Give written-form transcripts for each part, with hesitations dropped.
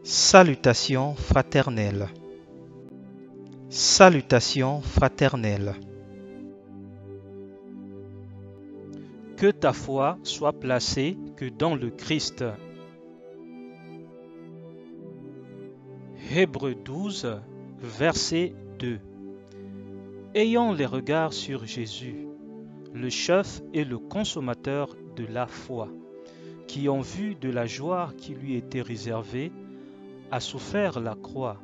Salutations fraternelles. Salutations fraternelles. Que ta foi soit placée que dans le Christ. Hébreux 12, verset 2. Ayons les regards sur Jésus, le chef et le consommateur de la foi, qui en vue de la joie qui lui était réservée, a souffert la croix,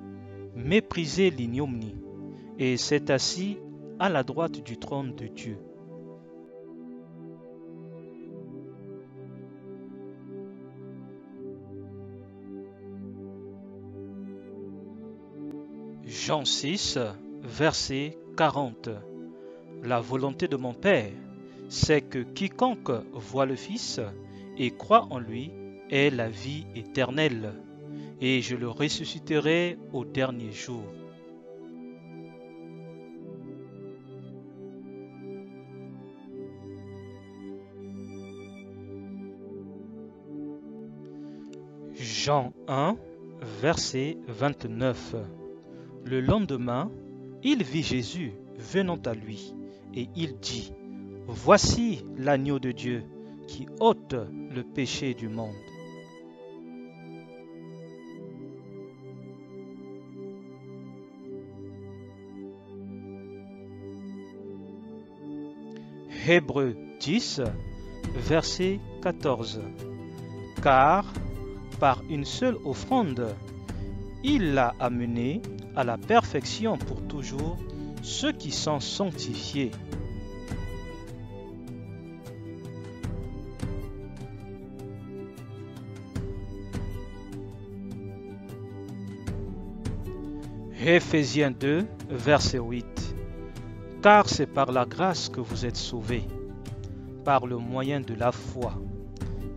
méprisé l'ignominie, et s'est assis à la droite du trône de Dieu. Jean 6, verset 40. La volonté de mon Père, c'est que quiconque voit le Fils et croit en lui ait la vie éternelle, et je le ressusciterai au dernier jour. Jean 1, verset 29. Le lendemain, il vit Jésus venant à lui, et il dit : « Voici l'agneau de Dieu qui ôte le péché du monde. » Hébreux 10, verset 14. Car, par une seule offrande, il l'a amené à la perfection pour toujours ceux qui sont sanctifiés. Éphésiens 2, verset 8. Car c'est par la grâce que vous êtes sauvés, par le moyen de la foi.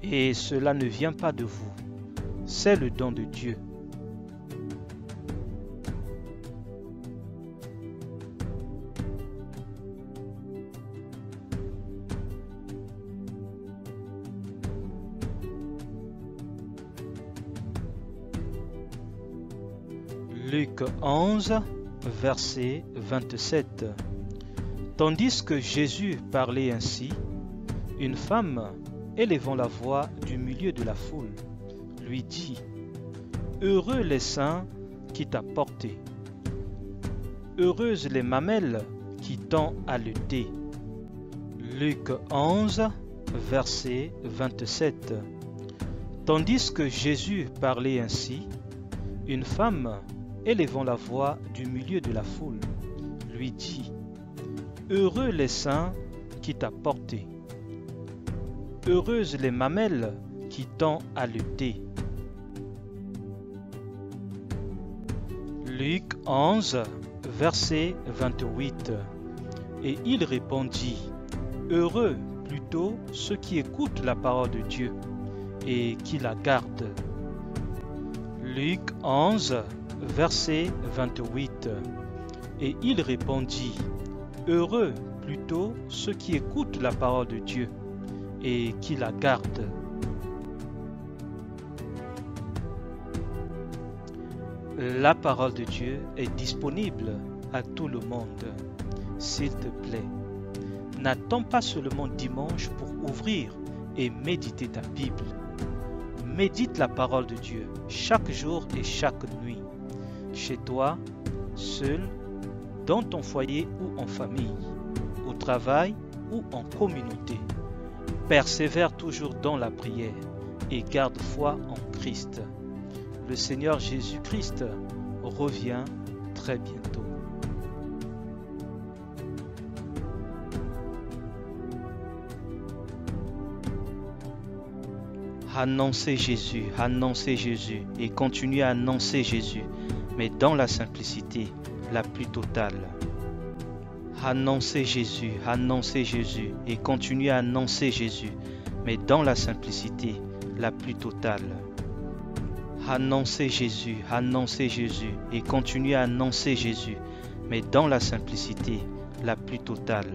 Et cela ne vient pas de vous, c'est le don de Dieu. Luc 11, verset 27. Tandis que Jésus parlait ainsi, une femme, élevant la voix du milieu de la foule, lui dit : « Heureux les saints qui t'a porté, heureuses les mamelles qui t'ont allaité. » Luc 11, verset 27. Tandis que Jésus parlait ainsi, une femme, élevant la voix du milieu de la foule, lui dit : « Heureux les saints qui t'a porté, heureuses les mamelles qui t'ont allaité. » Luc 11, verset 28. Et il répondit : « Heureux plutôt ceux qui écoutent la parole de Dieu et qui la gardent. » Luc 11, verset 28. Et il répondit : « Heureux plutôt ceux qui écoutent la parole de Dieu et qui la gardent. » La parole de Dieu est disponible à tout le monde. S'il te plaît, n'attends pas seulement dimanche pour ouvrir et méditer ta Bible. Médite la parole de Dieu chaque jour et chaque nuit, chez toi, seul, dans ton foyer ou en famille, au travail ou en communauté. Persévère toujours dans la prière et garde foi en Christ. Le Seigneur Jésus-Christ revient très bientôt. Annoncez Jésus et continuez à annoncer Jésus, mais dans la simplicité la plus totale. Annoncez Jésus et continuez à annoncer Jésus, mais dans la simplicité la plus totale. Annoncez Jésus et continuez à annoncer Jésus, mais dans la simplicité la plus totale.